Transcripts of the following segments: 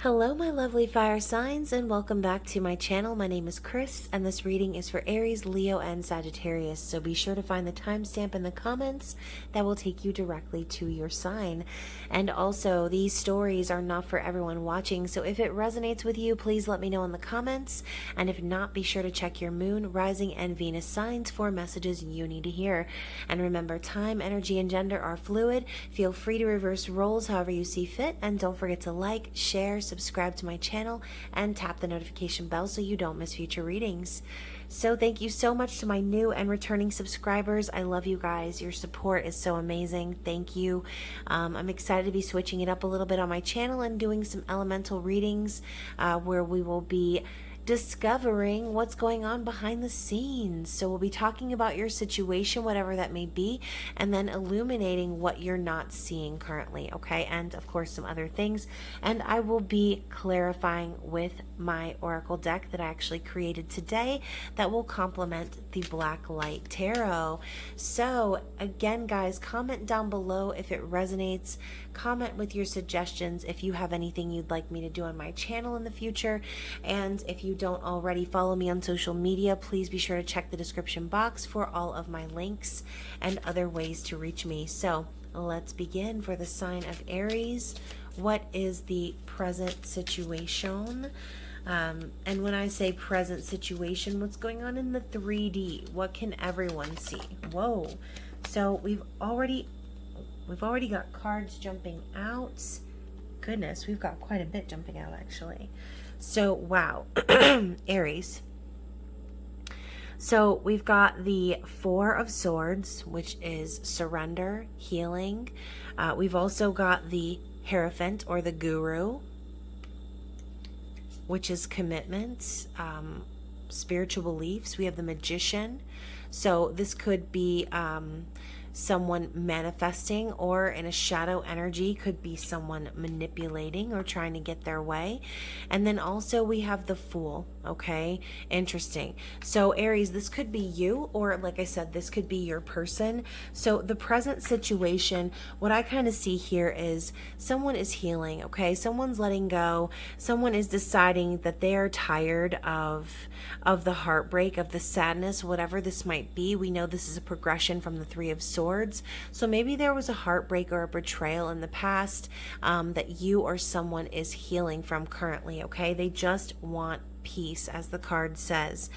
Hello my lovely fire signs, and welcome back to my channel. My name is Chris and this reading is for Aries, Leo, and Sagittarius. So be sure to find the timestamp in the comments that will take you directly to your sign. And also, these stories are not for everyone watching, so if it resonates with you, please let me know in the comments. And if not, be sure to check your moon, rising, and Venus signs for messages you need to hear. And remember, time, energy, and gender are fluid. Feel free to reverse roles however you see fit, and don't forget to like, share, subscribe to my channel, and tap the notification bell so you don't miss future readings. So thank you so much to my new and returning subscribers. I love you guys. Your support is so amazing. Thank you. I'm excited to be switching it up a little bit on my channel and doing some elemental readings where we will be discovering what's going on behind the scenes. So we'll be talking about your situation, whatever that may be, and then illuminating what you're not seeing currently, okay? And of course some other things. And I will be clarifying with my oracle deck that I actually created today that will complement the Black Light Tarot. So again, guys, comment down below if it resonates. Comment with your suggestions if you have anything you'd like me to do on my channel in the future. And if you don't already follow me on social media, please be sure to check the description box for all of my links and other ways to reach me. So let's begin for the sign of Aries. What is the present situation? And when I say present situation, what's going on in the 3D? What can everyone see? Whoa. So we've already got cards jumping out. Goodness, we've got quite a bit jumping out actually. So, wow. Aries. So we've got the Four of Swords, which is surrender, healing. We've also got the Hierophant or the Guru, which is commitment, spiritual beliefs. We have the Magician. So this could be someone manifesting, or in a shadow energy could be someone manipulating or trying to get their way. And then also we have the Fool. Okay, interesting. So Aries, this could be you, or like I said, this could be your person. So the present situation, what I kind of see here is someone is healing. Okay, someone's letting go. Someone is deciding that they are tired of the heartbreak, of the sadness, whatever this might be. We know this is a progression from the Three of Swords. So maybe there was a heartbreak or a betrayal in the past that you or someone is healing from currently. Okay, they just want peace, as the card says.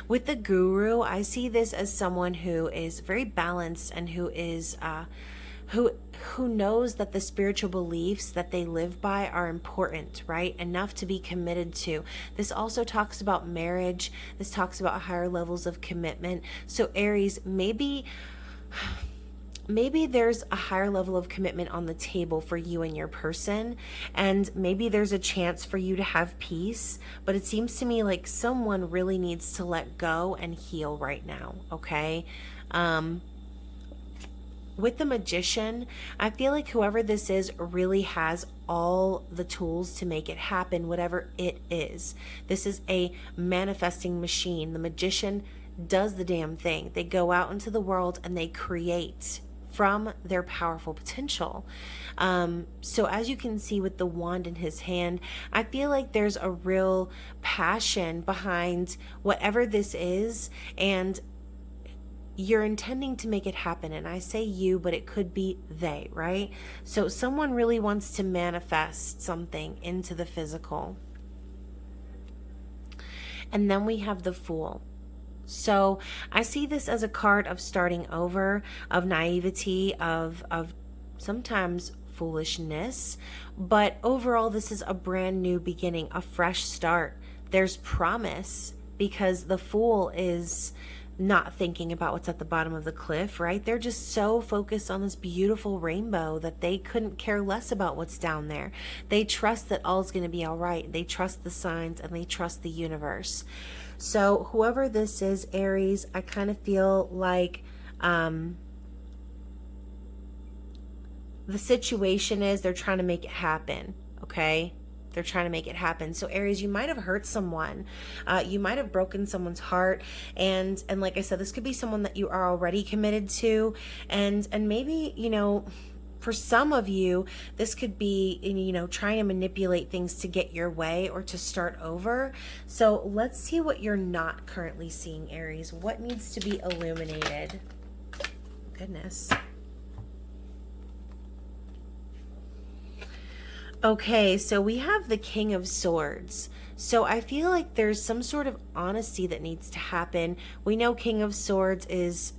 With the Guru, I see this as someone who is very balanced and who is who knows that the spiritual beliefs that they live by are important, right? Enough to be committed to. This also talks about marriage. This talks about higher levels of commitment. So Aries, maybe there's a higher level of commitment on the table for you and your person, and maybe there's a chance for you to have peace, but it seems to me like someone really needs to let go and heal right now, okay? With the Magician, I feel like whoever this is really has all the tools to make it happen, whatever it is. This is a manifesting machine. The Magician does the damn thing. They go out into the world and they create from their powerful potential. So as you can see with the wand in his hand, I feel like there's a real passion behind whatever this is, and you're intending to make it happen. And I say you, but it could be they, right? So someone really wants to manifest something into the physical. And then we have the Fool. So I see this as a card of starting over, of naivety, of sometimes foolishness, but overall this is a brand new beginning, a fresh start. There's promise, because the Fool is not thinking about what's at the bottom of the cliff, right? They're just so focused on this beautiful rainbow that they couldn't care less about what's down there. They trust that all's going to be all right. They trust the signs and they trust the universe. So whoever this is, Aries, I kind of feel like the situation is they're trying to make it happen, okay? They're trying to make it happen. So Aries, you might have hurt someone. You might have broken someone's heart. And like I said, this could be someone that you are already committed to. And maybe, you know, for some of you, this could be, you know, trying to manipulate things to get your way or to start over. So let's see what you're not currently seeing, Aries. What needs to be illuminated? Goodness. Okay, so we have the King of Swords. So I feel like there's some sort of honesty that needs to happen. We know King of Swords is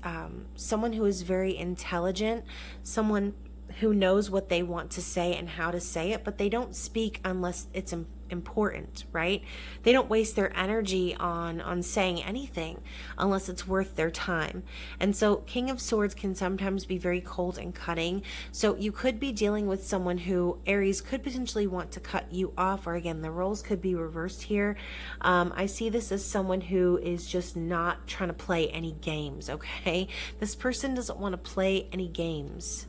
someone who is very intelligent, someone who knows what they want to say and how to say it, but they don't speak unless it's important, right? They don't waste their energy on saying anything unless it's worth their time. And so King of Swords can sometimes be very cold and cutting. So you could be dealing with someone who, Aries, could potentially want to cut you off, or again, the roles could be reversed here. I see this as someone who is just not trying to play any games, okay? This person doesn't want to play any games.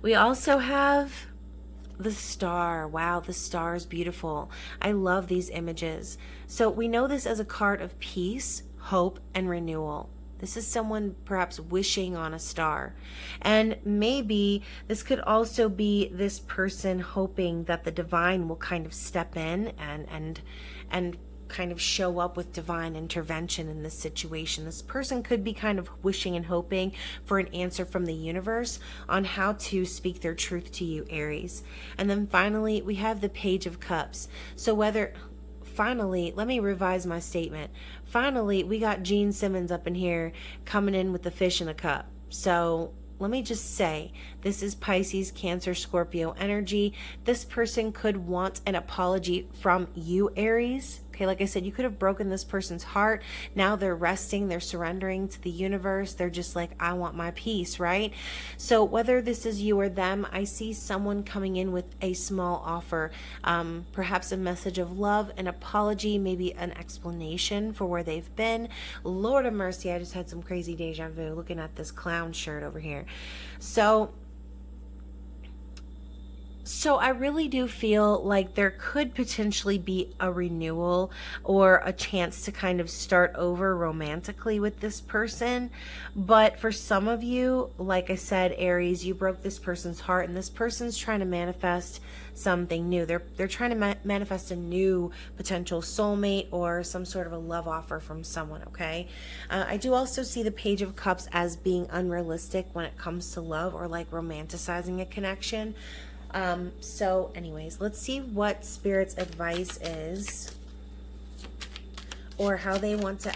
We also have the star. Wow, the star is beautiful. I love these images. So we know this as a card of peace, hope, and renewal. This is someone perhaps wishing on a star. And maybe this could also be this person hoping that the divine will kind of step in and kind of show up with divine intervention in this situation. This person could be kind of wishing and hoping for an answer from the universe on how to speak their truth to you, Aries. And then finally, we have the Page of Cups. So finally, let me revise my statement. Finally, we got Gene Simmons up in here coming in with the fish in a cup. So let me just say, this is Pisces, Cancer, Scorpio energy. This person could want an apology from you, Aries. Okay, like I said, you could have broken this person's heart. Now they're resting, they're surrendering to the universe. They're just like, I want my peace, right? So whether this is you or them, I see someone coming in with a small offer, perhaps a message of love, an apology, maybe an explanation for where they've been. Lord of mercy, I just had some crazy deja vu looking at this clown shirt over here. So I really do feel like there could potentially be a renewal or a chance to kind of start over romantically with this person. But for some of you, like I said, Aries, you broke this person's heart, and this person's trying to manifest something new. They're trying to manifest a new potential soulmate or some sort of a love offer from someone, okay? I do also see the Page of Cups as being unrealistic when it comes to love or like romanticizing a connection. So anyways, let's see what Spirit's advice is, or how they want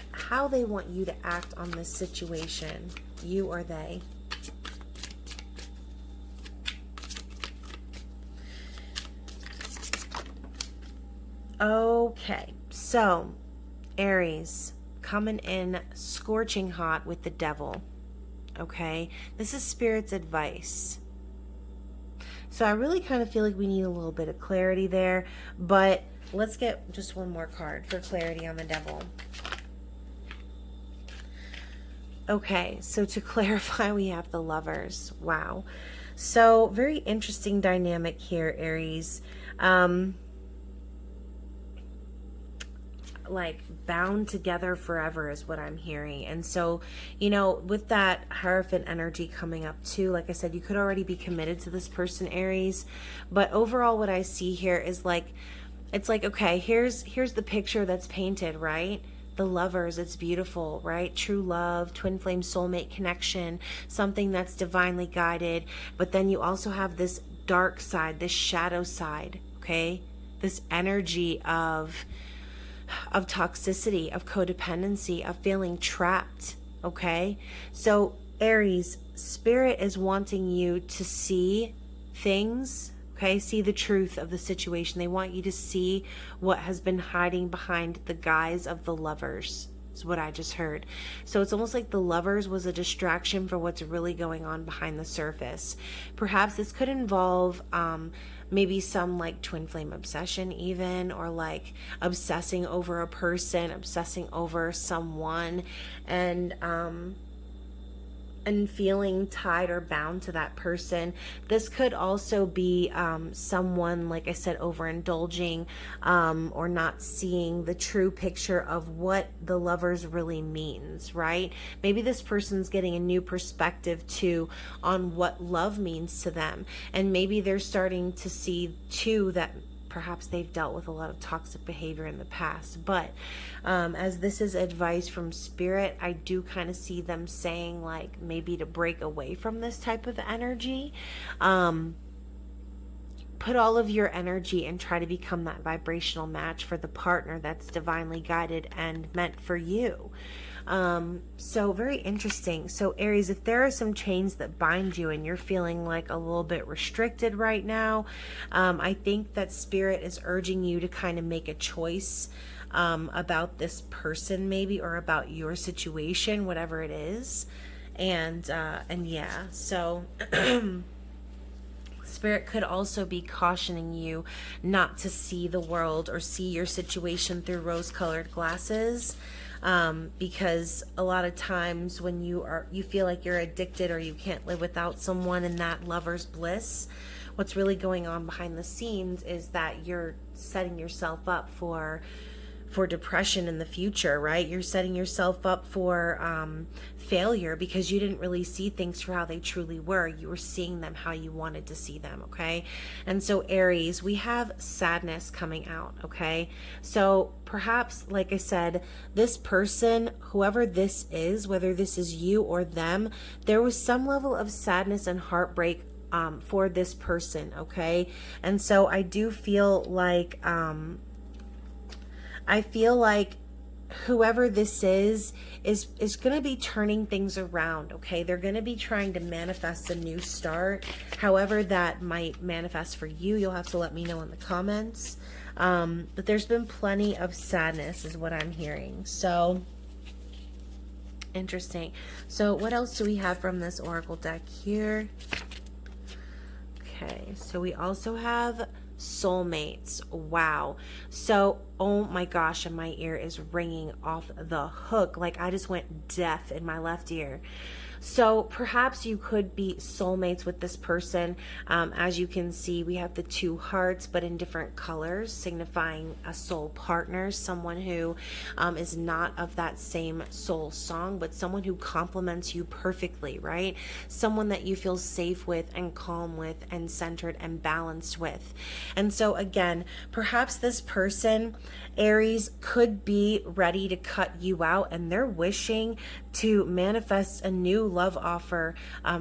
you to act on this situation, you or they. Okay, so Aries coming in scorching hot with the Devil. Okay, this is Spirit's advice. So I really kind of feel like we need a little bit of clarity there, but let's get just one more card for clarity on the Devil. Okay, so to clarify, we have the Lovers. Wow. So very interesting dynamic here, Aries. Like bound together forever is what I'm hearing. And so, you know, with that Hierophant energy coming up too, like I said, you could already be committed to this person, Aries. But overall, what I see here is like, it's like, okay, here's the picture that's painted, right? The Lovers, it's beautiful, right? True love, twin flame soulmate connection, something that's divinely guided. But then you also have this dark side, this shadow side, okay? This energy of toxicity, of codependency, of feeling trapped, okay? So Aries, Spirit is wanting you to see things, okay? See the truth of the situation. They want you to see what has been hiding behind the guise of the Lovers, is what I just heard. So it's almost like the Lovers was a distraction for what's really going on behind the surface. Perhaps this could involve maybe some like twin flame obsession even, or like obsessing over a person, obsessing over someone. And and feeling tied or bound to that person. This could also be someone, like I said, overindulging or not seeing the true picture of what the lovers really means, right? Maybe this person's getting a new perspective too on what love means to them. And maybe they're starting to see too that perhaps they've dealt with a lot of toxic behavior in the past. But as this is advice from spirit, I do kind of see them saying like maybe to break away from this type of energy. Put all of your energy and try to become that vibrational match for the partner that's divinely guided and meant for you. So very interesting. So Aries, if there are some chains that bind you and you're feeling like a little bit restricted right now, I think that spirit is urging you to kind of make a choice about this person maybe, or about your situation, whatever it is. And yeah, so spirit could also be cautioning you not to see the world or see your situation through rose-colored glasses. Because a lot of times when you feel like you're addicted or you can't live without someone in that lover's bliss, what's really going on behind the scenes is that you're setting yourself up for depression in the future, right? You're setting yourself up for failure because you didn't really see things for how they truly were. You were seeing them how you wanted to see them, okay? And so Aries, we have sadness coming out, okay? So perhaps, like I said, this person, whoever this is, whether this is you or them, there was some level of sadness and heartbreak for this person, okay? And so I do feel like whoever this is going to be turning things around, okay? They're going to be trying to manifest a new start. However that might manifest for you, you'll have to let me know in the comments. But there's been plenty of sadness is what I'm hearing. So interesting. So what else do we have from this oracle deck here? Okay, so we also have Soulmates. Wow. So, oh my gosh, and my ear is ringing off the hook. Like I just went deaf in my left ear. So perhaps you could be soulmates with this person. As you can see, we have the two hearts, but in different colors, signifying a soul partner, someone who is not of that same soul song, but someone who complements you perfectly, right? Someone that you feel safe with and calm with and centered and balanced with. And so again, perhaps this person, Aries, could be ready to cut you out, and they're wishing to manifest a new love offer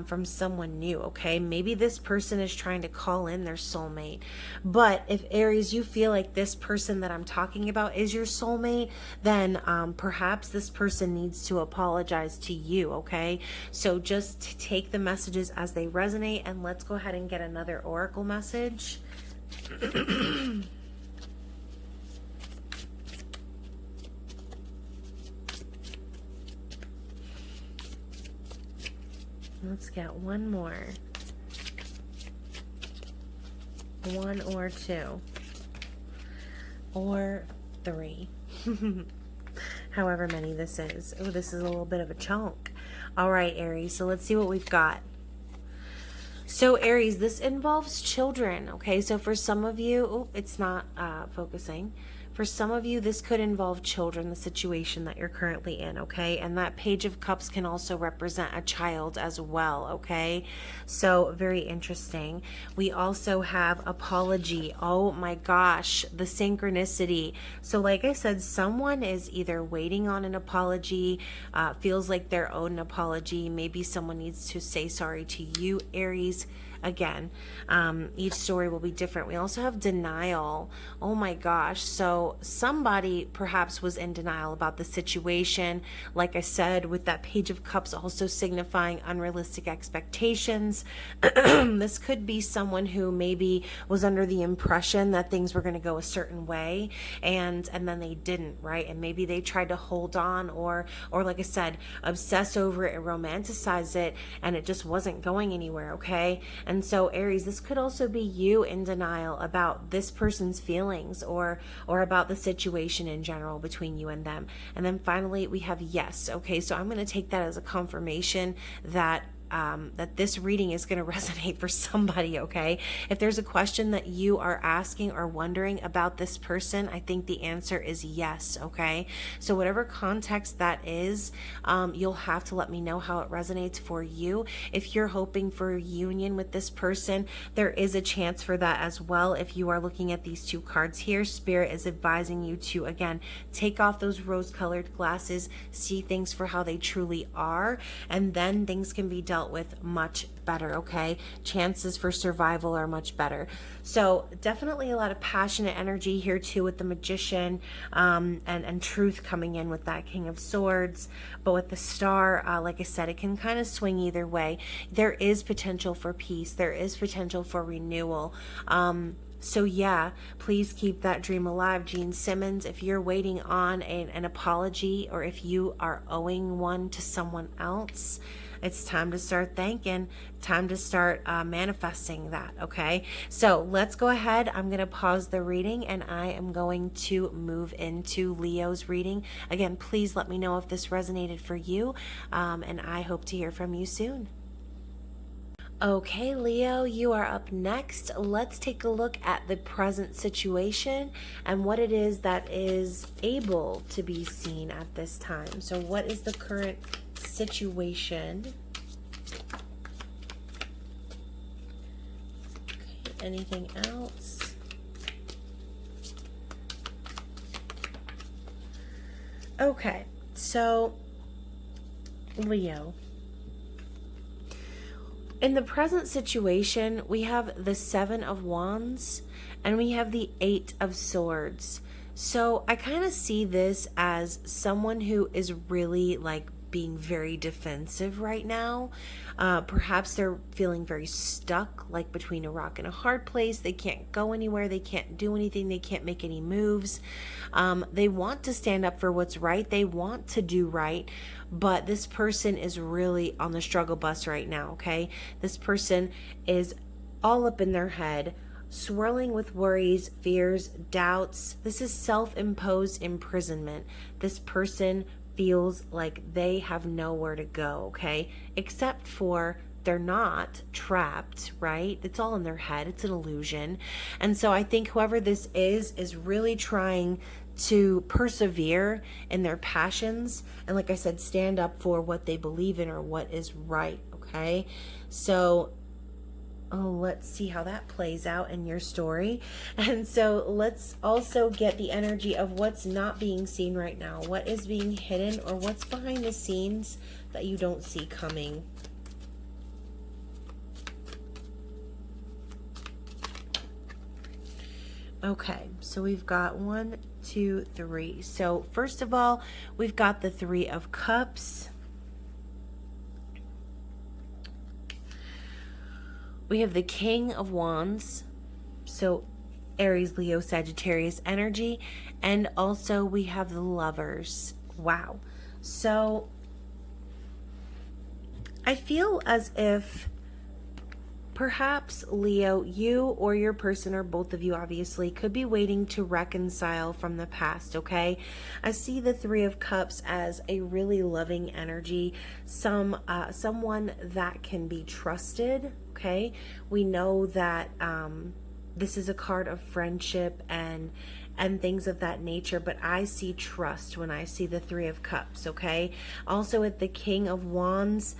from someone new, okay? Maybe this person is trying to call in their soulmate. But if Aries, you feel like this person that I'm talking about is your soulmate, then perhaps this person needs to apologize to you, okay? So just take the messages as they resonate, and let's go ahead and get another oracle message. Let's get one more. One or two. Or three. However many this is. Oh, this is a little bit of a chunk. All right, Aries. So let's see what we've got. So Aries, this involves children. Okay, so for some of you, it's not focusing. For some of you, this could involve children, the situation that you're currently in, okay? And that Page of Cups can also represent a child as well, okay? So very interesting. We also have apology. Oh my gosh, the synchronicity. So like I said, someone is either waiting on an apology, feels like they're owed an apology. Maybe someone needs to say sorry to you, Aries. Again, each story will be different. We also have denial. Oh my gosh. So somebody perhaps was in denial about the situation. Like I said, with that Page of Cups also signifying unrealistic expectations. This could be someone who maybe was under the impression that things were going to go a certain way, and then they didn't, right? And maybe they tried to hold on or like I said, obsess over it and romanticize it, and it just wasn't going anywhere, okay? And so Aries, this could also be you in denial about this person's feelings or about the situation in general between you and them. And then finally we have yes. Okay, so I'm going to take that as a confirmation that that this reading is going to resonate for somebody, okay? If there's a question that you are asking or wondering about this person, I think the answer is yes, okay? So whatever context that is, you'll have to let me know how it resonates for you. If you're hoping for a union with this person, there is a chance for that as well. If you are looking at these two cards here, Spirit is advising you to, again, take off those rose-colored glasses, see things for how they truly are, and then things can be dealt with much better, okay? Chances for survival are much better. So definitely a lot of passionate energy here too with the Magician, and truth coming in with that King of Swords. But with the Star, like I said, it can kind of swing either way. There is potential for peace. There is potential for renewal. So yeah, please keep that dream alive, Gene Simmons. If you're waiting on an apology, or if you are owing one to someone else, it's time to start thanking, time to start manifesting that, okay? So let's go ahead. I'm going to pause the reading and I am going to move into Leo's reading. Again, please let me know if this resonated for you, and I hope to hear from you soon. Okay, Leo, you are up next. Let's take a look at the present situation and what it is that is able to be seen at this time. So what is the current situation? Okay, anything else? Okay, so Leo, in the present situation, we have the Seven of Wands and we have the Eight of Swords. So I kind of see this as someone who is really like being very defensive right now. Perhaps they're feeling very stuck, like between a rock and a hard place. They can't go anywhere. They can't do anything. They can't make any moves. They want to stand up for what's right. They want to do right. But this person is really on the struggle bus right now, okay? This person is all up in their head, swirling with worries, fears, doubts. This is self-imposed imprisonment. This person feels like they have nowhere to go, okay? Except for they're not trapped, right? It's all in their head. It's an illusion. And so I think whoever this is really trying to persevere in their passions. And like I said, stand up for what they believe in or what is right, okay? So let's see how that plays out in your story. And so let's also get the energy of what's not being seen right now. What is being hidden or what's behind the scenes that you don't see coming. Okay, so we've got 1, 2, 3. So first of all, we've got the Three of Cups. We have the King of Wands, so Aries, Leo, Sagittarius energy, and also we have the Lovers. Wow. So I feel as if perhaps, Leo, you or your person, or both of you obviously, could be waiting to reconcile from the past, okay? I see the Three of Cups as a really loving energy, someone that can be trusted, okay? We know that this is a card of friendship and things of that nature, but I see trust when I see the Three of Cups, okay? Also with the King of Wands,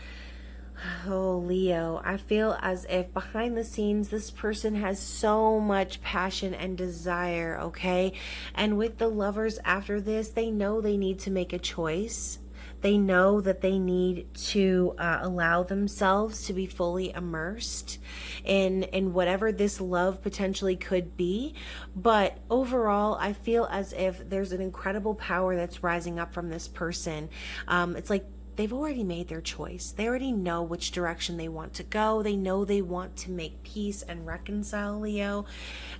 oh, Leo, I feel as if behind the scenes, this person has so much passion and desire, okay? And with the Lovers after this, they know they need to make a choice. They know that they need to allow themselves to be fully immersed in whatever this love potentially could be. But overall, I feel as if there's an incredible power that's rising up from this person. It's like they've already made their choice. They already know which direction they want to go. They know they want to make peace and reconcile, Leo.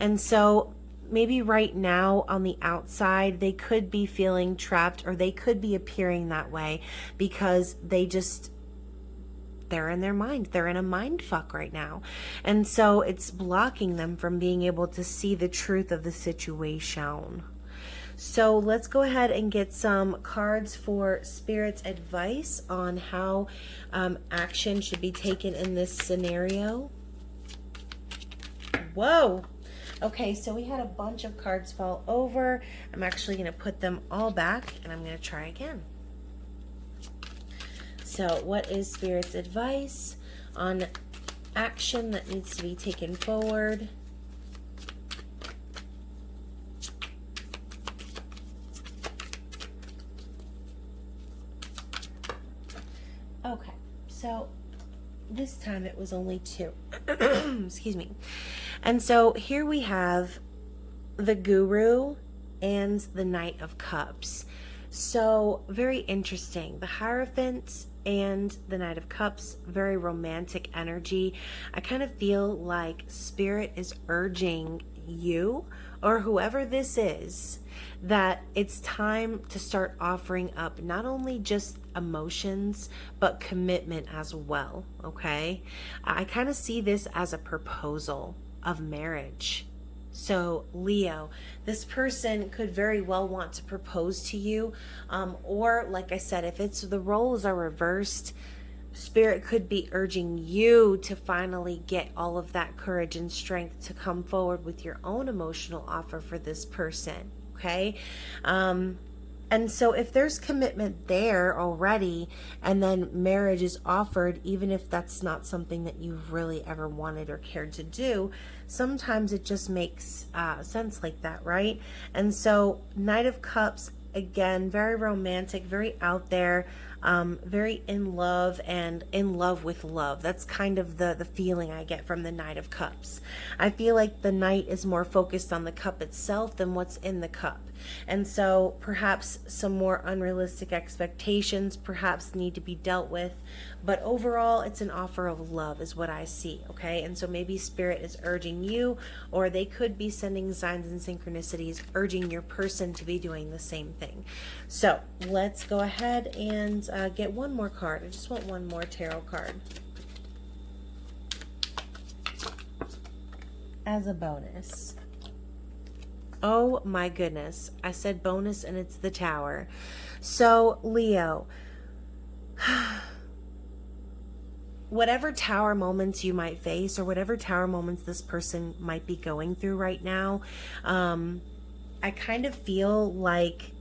And so maybe right now on the outside, they could be feeling trapped, or they could be appearing that way because they just they're in their mind. They're in a mind fuck right now. And so it's blocking them from being able to see the truth of the situation. So let's go ahead and get some cards for Spirit's advice on how action should be taken in this scenario. Whoa. Okay, so we had a bunch of cards fall over. I'm actually going to put them all back and I'm going to try again. So what is Spirit's advice on action that needs to be taken forward? Okay, so this time it was only 2. Excuse me. And so here we have the Guru and the Knight of Cups. So very interesting. The Hierophant and the Knight of Cups, very romantic energy. I kind of feel like Spirit is urging you, or whoever this is, that it's time to start offering up not only just emotions, but commitment as well, okay? I kind of see this as a proposal of marriage. So Leo, this person could very well want to propose to you, or like I said, if it's the roles are reversed, Spirit could be urging you to finally get all of that courage and strength to come forward with your own emotional offer for this person, okay? And so if there's commitment there already, and then marriage is offered, even if that's not something that you've really ever wanted or cared to do, sometimes it just makes sense like that, right? And so Knight of Cups, again, very romantic, very out there, very in love and in love with love. That's kind of the feeling I get from the Knight of Cups. I feel like the Knight is more focused on the cup itself than what's in the cup. And so perhaps some more unrealistic expectations perhaps need to be dealt with. But overall, it's an offer of love is what I see, okay? And so maybe Spirit is urging you, or they could be sending signs and synchronicities urging your person to be doing the same thing. So let's go ahead and get one more card. I just want one more tarot card as a bonus. Oh my goodness. I said bonus and it's the Tower. So Leo, whatever Tower moments you might face, or whatever Tower moments this person might be going through right now, I kind of feel like,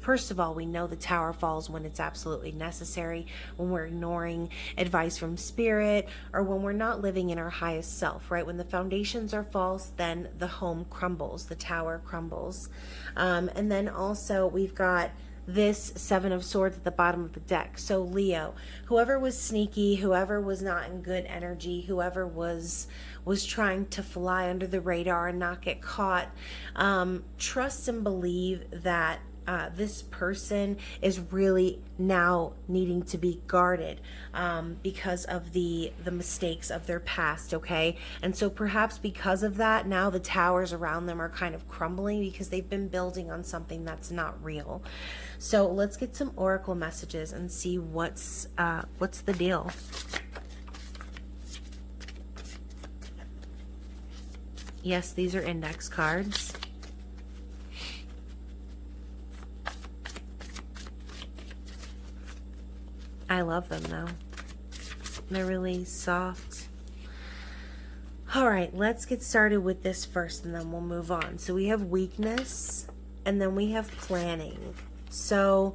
first of all, we know the Tower falls when it's absolutely necessary, when we're ignoring advice from Spirit, or when we're not living in our highest self, right? When the foundations are false, then the home crumbles, the Tower crumbles. And then also we've got this Seven of Swords at the bottom of the deck. So Leo, whoever was sneaky, whoever was not in good energy, whoever was trying to fly under the radar and not get caught, trust and believe that this person is really now needing to be guarded because of the mistakes of their past, okay? And so perhaps because of that, now the towers around them are kind of crumbling because they've been building on something that's not real. So let's get some oracle messages and see what's the deal. Yes, these are index cards. I love them though. They're really soft. All right, let's get started with this first and then we'll move on. So we have weakness and then we have planning. So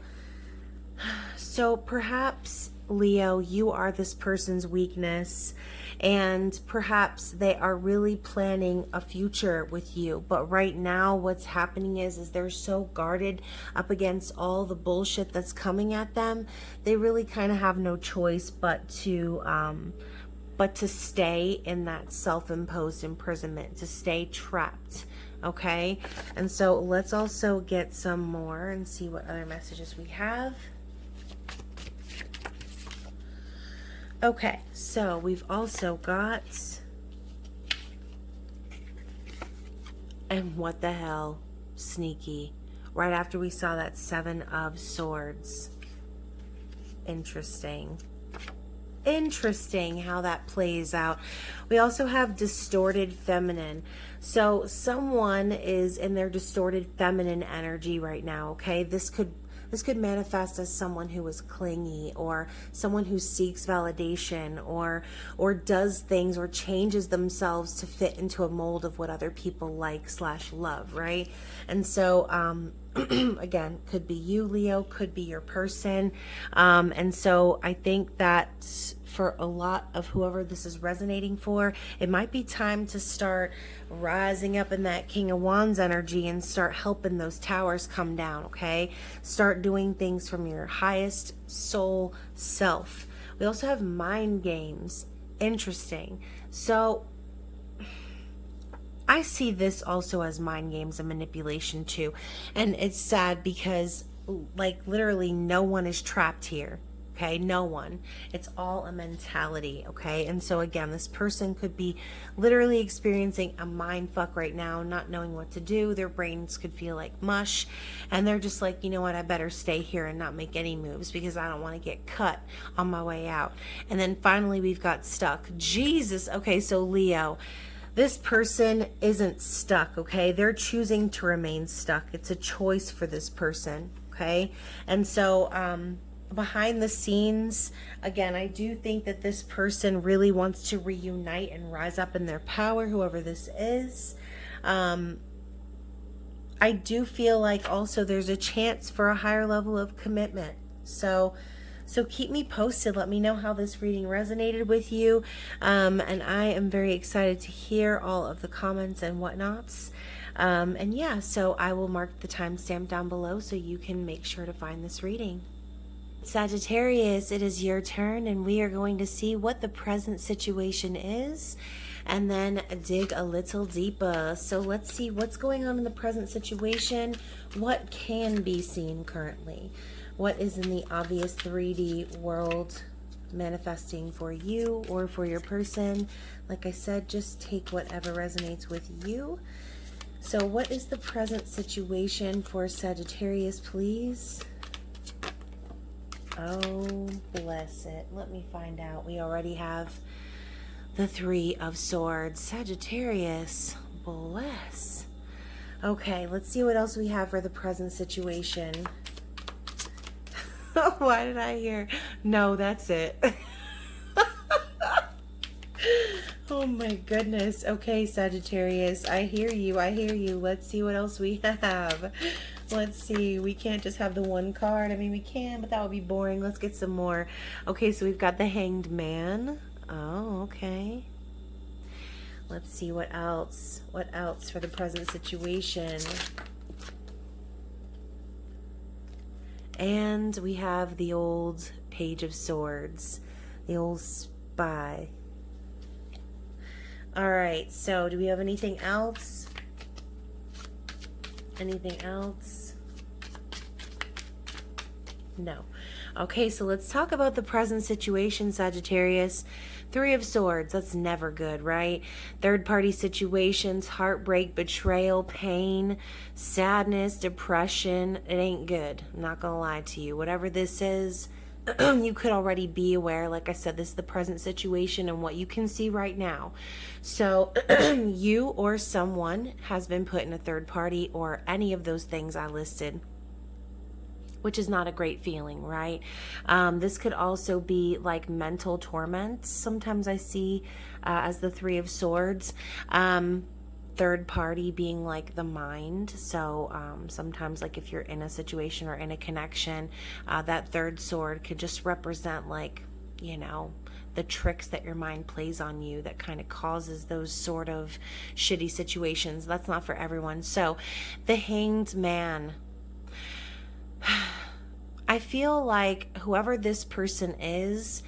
perhaps, Leo, you are this person's weakness, and perhaps they are really planning a future with you. But right now what's happening is they're so guarded up against all the bullshit that's coming at them. They really kind of have no choice but to stay in that self-imposed imprisonment, to stay trapped. Okay, and so let's also get some more and see what other messages we have. Okay, so we've also got, and what the hell, sneaky, right after we saw that Seven of Swords. Interesting. Interesting how that plays out. We also have distorted feminine. So someone is in their distorted feminine energy right now, okay? This could manifest as someone who is clingy, or someone who seeks validation, or does things or changes themselves to fit into a mold of what other people like / love, right? And so again, could be you, Leo, could be your person. And so I think that for a lot of whoever this is resonating for, it might be time to start rising up in that King of Wands energy and start helping those towers come down, okay? Start doing things from your highest soul self. We also have mind games. Interesting. So I see this also as mind games and manipulation too. And it's sad because like literally no one is trapped here. Okay, no one. It's all a mentality, okay? And so again, this person could be literally experiencing a mind fuck right now, not knowing what to do. Their brains could feel like mush, and they're just like, you know what, I better stay here and not make any moves because I don't want to get cut on my way out. And then finally we've got stuck. Jesus. Okay, so Leo, this person isn't stuck, okay? They're choosing to remain stuck. It's a choice for this person, okay? And so behind the scenes, again, I do think that this person really wants to reunite and rise up in their power, whoever this is. I do feel like also there's a chance for a higher level of commitment. So keep me posted. Let me know how this reading resonated with you. And I am very excited to hear all of the comments and whatnots. And yeah, so I will mark the timestamp down below so you can make sure to find this reading. Sagittarius, it is your turn, and we are going to see what the present situation is and then dig a little deeper. So let's see what's going on in the present situation. What can be seen currently? What is in the obvious 3D world manifesting for you or for your person? Like I said, just take whatever resonates with you. So what is the present situation for Sagittarius, please? Oh, bless it. Let me find out. We already have the 3 of Swords. Sagittarius, bless. Okay, let's see what else we have for the present situation. Why did I hear? No, that's it. Oh my goodness. Okay, Sagittarius, I hear you. I hear you. Let's see what else we have. Let's see. We can't just have the one card. I mean, we can, but that would be boring. Let's get some more. Okay, so we've got the Hanged Man. Oh, okay. Let's see what else. What else for the present situation? And we have the old Page of Swords. The old Spy. All right, so do we have anything else? Anything else? No. Okay, so let's talk about the present situation, Sagittarius. 3 of Swords, that's never good, right? Third party situations, heartbreak, betrayal, pain, sadness, depression. It ain't good. I'm not gonna lie to you. Whatever this is, you could already be aware. Like I said, this is the present situation and what you can see right now. So you or someone has been put in a third party or any of those things I listed, which is not a great feeling, right? This could also be like mental torment. Sometimes I see as the 3 of Swords. Third party being like the mind. So sometimes like if you're in a situation or in a connection, that third sword could just represent like, you know, the tricks that your mind plays on you that kind of causes those sort of shitty situations. That's not for everyone. So the Hanged Man. I feel like whoever this person is,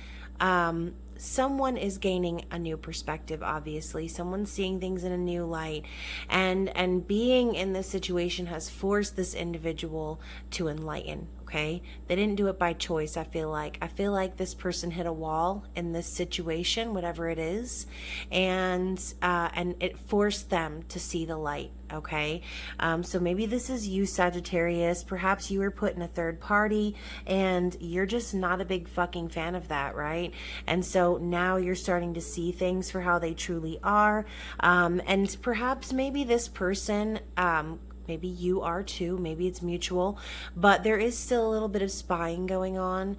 someone is gaining a new perspective, obviously. Someone's seeing things in a new light. And being in this situation has forced this individual to enlighten. okay? They didn't do it by choice, I feel like. I feel like this person hit a wall in this situation, whatever it is, and it forced them to see the light, okay? So maybe this is you, Sagittarius. Perhaps you were put in a third party and you're just not a big fucking fan of that, right? And so now you're starting to see things for how they truly are. And perhaps maybe this person, maybe you are too, maybe it's mutual, but there is still a little bit of spying going on,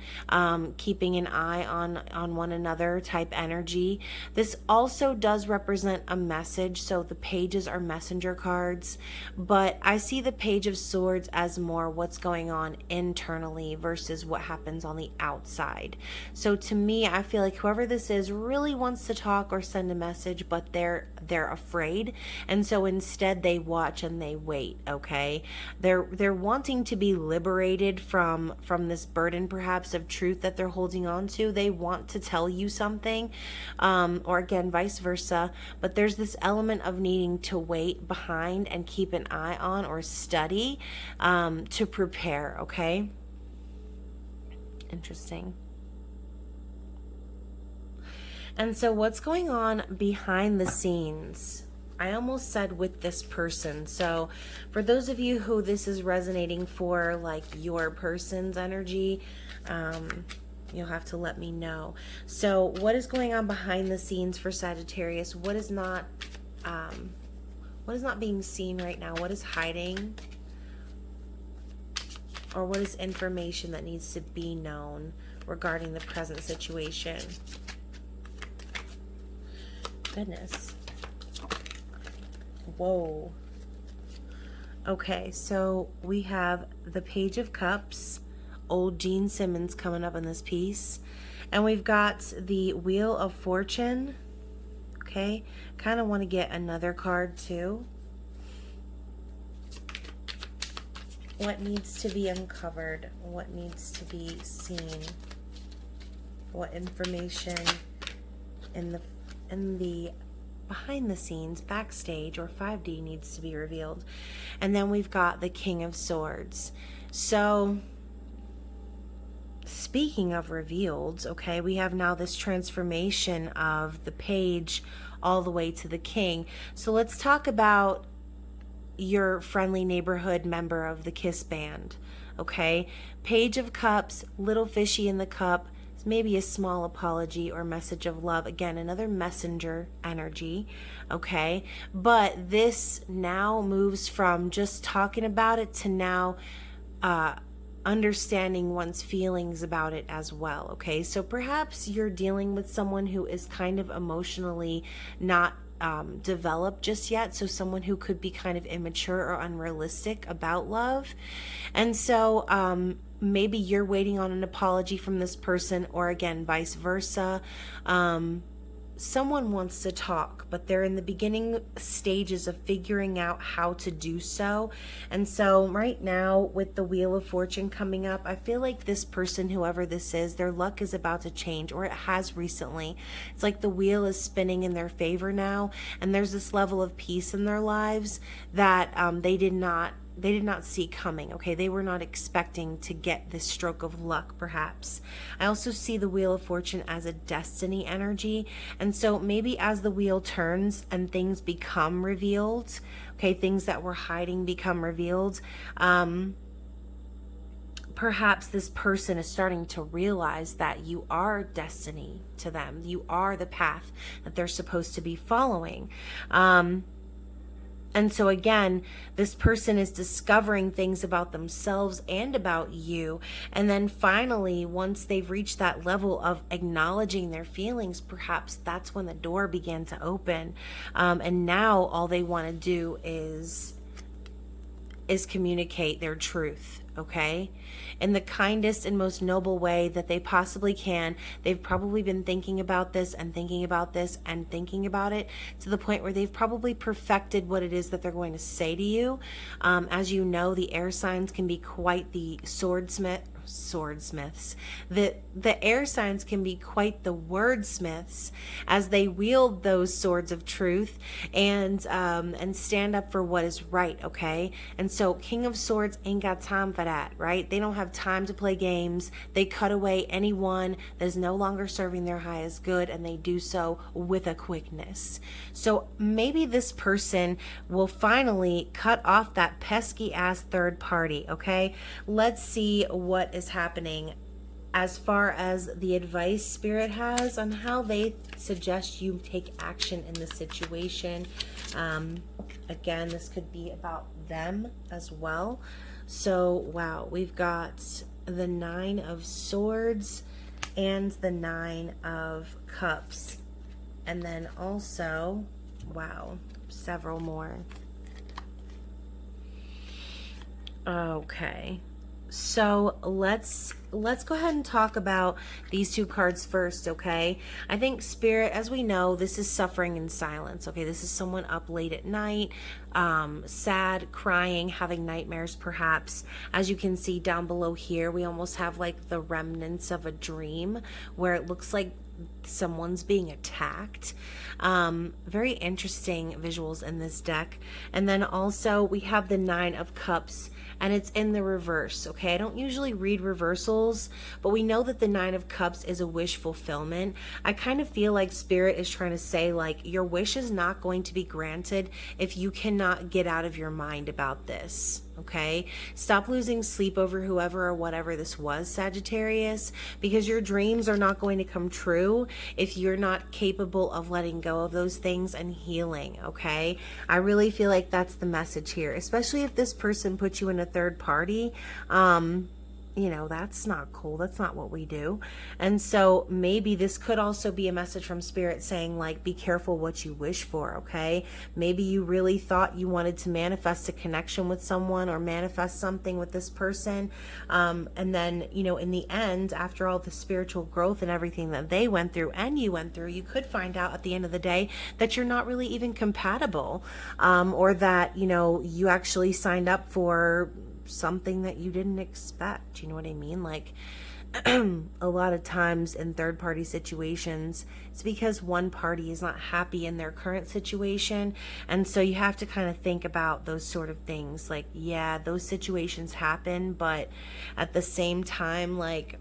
keeping an eye on one another type energy. This also does represent a message, so the pages are messenger cards, but I see the Page of Swords as more what's going on internally versus what happens on the outside. So to me, I feel like whoever this is really wants to talk or send a message, but they're afraid, and so instead they watch and they wait. Okay, they're wanting to be liberated from this burden, perhaps, of truth that they're holding on to. They want to tell you something, or again, vice versa. But there's this element of needing to wait behind and keep an eye on or study to prepare. Okay, interesting. And so, what's going on behind the scenes? I almost said with this person. So for those of you who this is resonating for, like your person's energy, you'll have to let me know. So what is going on behind the scenes for Sagittarius? What is not being seen right now? What is hiding? Or what is information that needs to be known regarding the present situation? Goodness. Whoa. Okay, so we have the Page of Cups, old Gene Simmons coming up in this piece. And we've got the Wheel of Fortune. Okay, kind of want to get another card too. What needs to be uncovered? What needs to be seen? What information in the behind the scenes, backstage, or 5D needs to be revealed? And then we've got the King of Swords. So speaking of revealed, okay, we have now this transformation of the page all the way to the king. So let's talk about your friendly neighborhood member of the Kiss band. Okay, Page of Cups, little fishy in the cup, maybe a small apology or message of love. Again, another messenger energy. Okay, but this now moves from just talking about it to now understanding one's feelings about it as well. Okay, so perhaps you're dealing with someone who is kind of emotionally not developed just yet, so someone who could be kind of immature or unrealistic about love. And so maybe you're waiting on an apology from this person, or again, vice versa. Someone wants to talk, but they're in the beginning stages of figuring out how to do so. And so right now, with the Wheel of Fortune coming up, I feel like this person, whoever this is, their luck is about to change, or it has recently. It's like the wheel is spinning in their favor now, and there's this level of peace in their lives that they did not see coming. Okay, they were not expecting to get this stroke of luck, perhaps. I also see the Wheel of Fortune as a destiny energy, and so maybe as the wheel turns and things become revealed, okay, things that were hiding become revealed, perhaps this person is starting to realize that you are destiny to them. You are the path that they're supposed to be following. And so again, this person is discovering things about themselves and about you. And then finally, once they've reached that level of acknowledging their feelings, perhaps that's when the door began to open. And now all they want to do is communicate their truth, okay? In the kindest and most noble way that they possibly can. They've probably been thinking about this and thinking about this and thinking about it to the point where they've probably perfected what it is that they're going to say to you. As you know, the air signs can be quite the swordsmith. swordsmiths. The air signs can be quite the wordsmiths as they wield those swords of truth and stand up for what is right, okay? And so King of Swords ain't got time for that, right? They don't have time to play games. They cut away anyone that is no longer serving their highest good, and they do so with a quickness. So maybe this person will finally cut off that pesky ass third party, okay? Let's see what is happening as far as the advice Spirit has on how they suggest you take action in the situation. Again, this could be about them as well. So, wow, we've got the 9 of Swords and the 9 of Cups. And then also, wow, several more. Okay. So let's go ahead and talk about these 2 cards first, okay? I think Spirit, as we know, this is suffering in silence, okay? This is someone up late at night, sad, crying, having nightmares perhaps. As you can see down below here, we almost have like the remnants of a dream where it looks like someone's being attacked. Very interesting visuals in this deck. And then also we have the 9 of Cups, and it's in the reverse, okay? I don't usually read reversals, but we know that the 9 of Cups is a wish fulfillment. I kind of feel like Spirit is trying to say, like, your wish is not going to be granted if you cannot get out of your mind about this, okay? Stop losing sleep over whoever or whatever this was, Sagittarius, because your dreams are not going to come true if you're not capable of letting go of those things and healing, okay? I really feel like that's the message here, especially if this person puts you in a third party. You know, that's not cool. That's not what we do. And so maybe this could also be a message from Spirit saying, like, be careful what you wish for, okay? Maybe you really thought you wanted to manifest a connection with someone or manifest something with this person. And then, you know, in the end, after all the spiritual growth and everything that they went through and you went through, you could find out at the end of the day that you're not really even compatible, or that, you know, you actually signed up for something that you didn't expect. You know what I mean? Like, a lot of times in third party situations, it's because one party is not happy in their current situation. And so you have to kind of think about those sort of things. Like, yeah, those situations happen, but at the same time, like,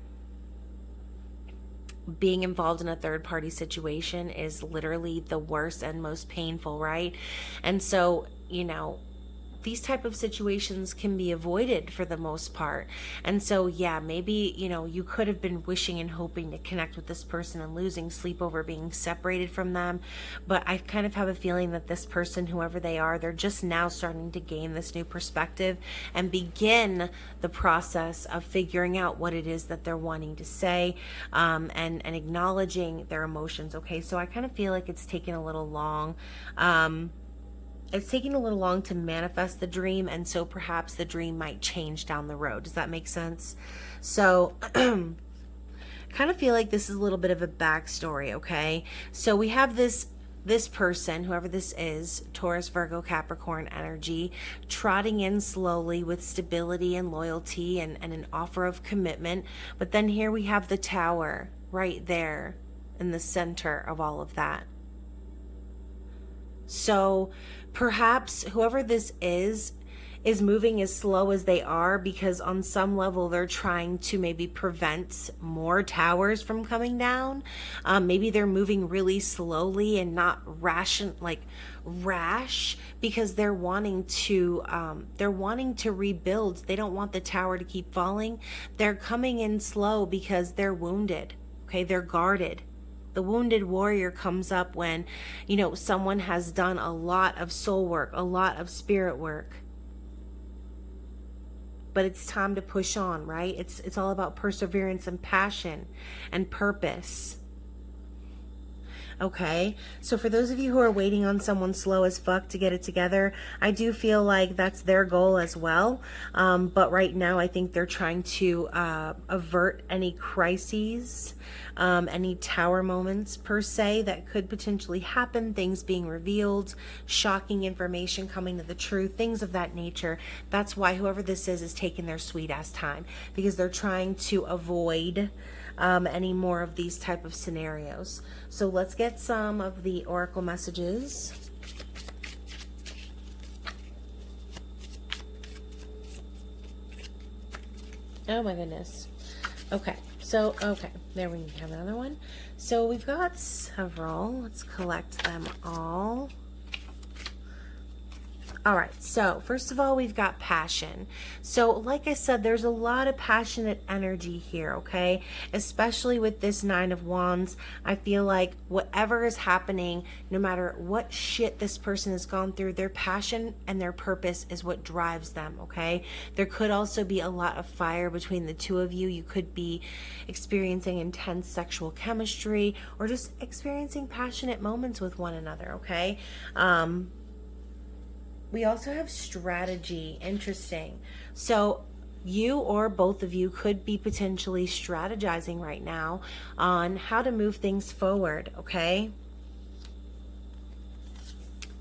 being involved in a third party situation is literally the worst and most painful, right? And so, you know, these type of situations can be avoided for the most part. And so, yeah, maybe, you know, you could have been wishing and hoping to connect with this person and losing sleep over being separated from them. But I kind of have a feeling that this person, whoever they are, they're just now starting to gain this new perspective and begin the process of figuring out what it is that they're wanting to say, and acknowledging their emotions. Okay, so I kind of feel like it's taken a little long. It's taking a little long to manifest the dream, and so perhaps the dream might change down the road. Does that make sense? So kind of feel like this is a little bit of a backstory, okay? So we have this person, whoever this is, Taurus, Virgo, Capricorn energy, trotting in slowly with stability and loyalty and an offer of commitment. But then here we have the Tower right there in the center of all of that. So perhaps whoever this is moving as slow as they are because on some level they're trying to maybe prevent more towers from coming down. Maybe they're moving really slowly and not rash because they're wanting to rebuild. They don't want the tower to keep falling. They're coming in slow because they're wounded. Okay, they're guarded. The wounded warrior comes up when, you know, someone has done a lot of soul work, a lot of spirit work. But it's time to push on, right? It's all about perseverance and passion and purpose. Okay, so for those of you who are waiting on someone slow as fuck to get it together, I do feel like that's their goal as well. But right now, I think they're trying to avert any crises, any tower moments per se that could potentially happen, things being revealed, shocking information coming to the truth, things of that nature. That's why whoever this is taking their sweet ass time, because they're trying to avoid any more of these type of scenarios. So let's get some of the oracle messages. Oh my goodness. Okay, so there we have another one. So we've got several. Let's collect them all. All right, so first of all, we've got passion. So like I said, there's a lot of passionate energy here, okay? Especially with this Nine of Wands. I feel like whatever is happening, no matter what shit this person has gone through, their passion and their purpose is what drives them, okay? There could also be a lot of fire between the two of you. You could be experiencing intense sexual chemistry or just experiencing passionate moments with one another, okay? We also have strategy. Interesting. So you or both of you could be potentially strategizing right now on how to move things forward, okay?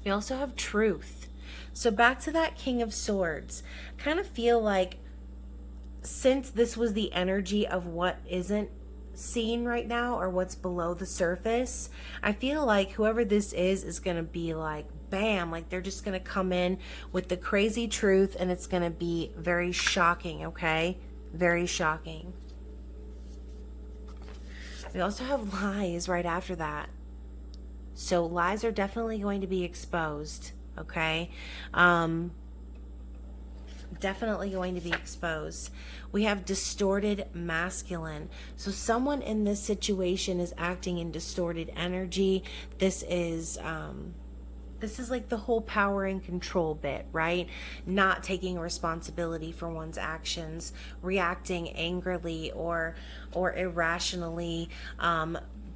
We also have truth. So back to that King of Swords. Kind of feel like since this was the energy of what isn't seen right now or what's below the surface, I feel like whoever this is going to be like, bam, like they're just going to come in with the crazy truth and it's going to be very shocking, okay? Very shocking. We also have lies right after that. So lies are definitely going to be exposed, okay? Definitely going to be exposed. We have distorted masculine. So someone in this situation is acting in distorted energy. This is like the whole power and control bit, right? Not taking responsibility for one's actions, reacting angrily or irrationally,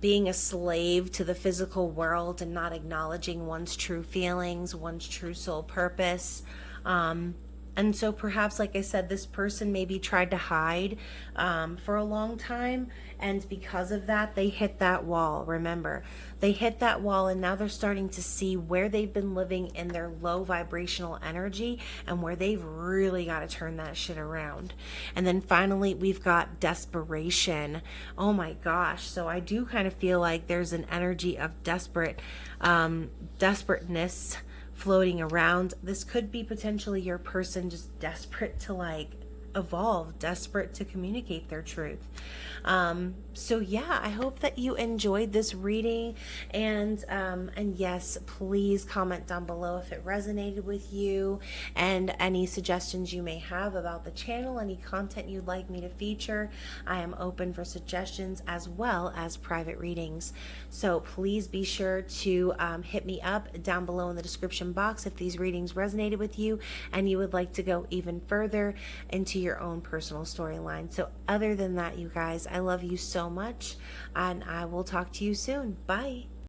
being a slave to the physical world and not acknowledging one's true feelings, one's true soul purpose. And so perhaps, like I said, this person maybe tried to hide for a long time. And because of that, they hit that wall. Remember, they hit that wall and now they're starting to see where they've been living in their low vibrational energy and where they've really got to turn that shit around. And then finally, we've got desperation. Oh my gosh. So I do kind of feel like there's an energy of desperateness floating around. This could be potentially your person just desperate to like evolve, desperate to communicate their truth. So yeah, I hope that you enjoyed this reading, and yes, please comment down below if it resonated with you and any suggestions you may have about the channel, any content you'd like me to feature. I am open for suggestions as well as private readings. So please be sure to hit me up down below in the description box if these readings resonated with you and you would like to go even further into your own personal storyline. So other than that, you guys, I love you so much, and I will talk to you soon. Bye.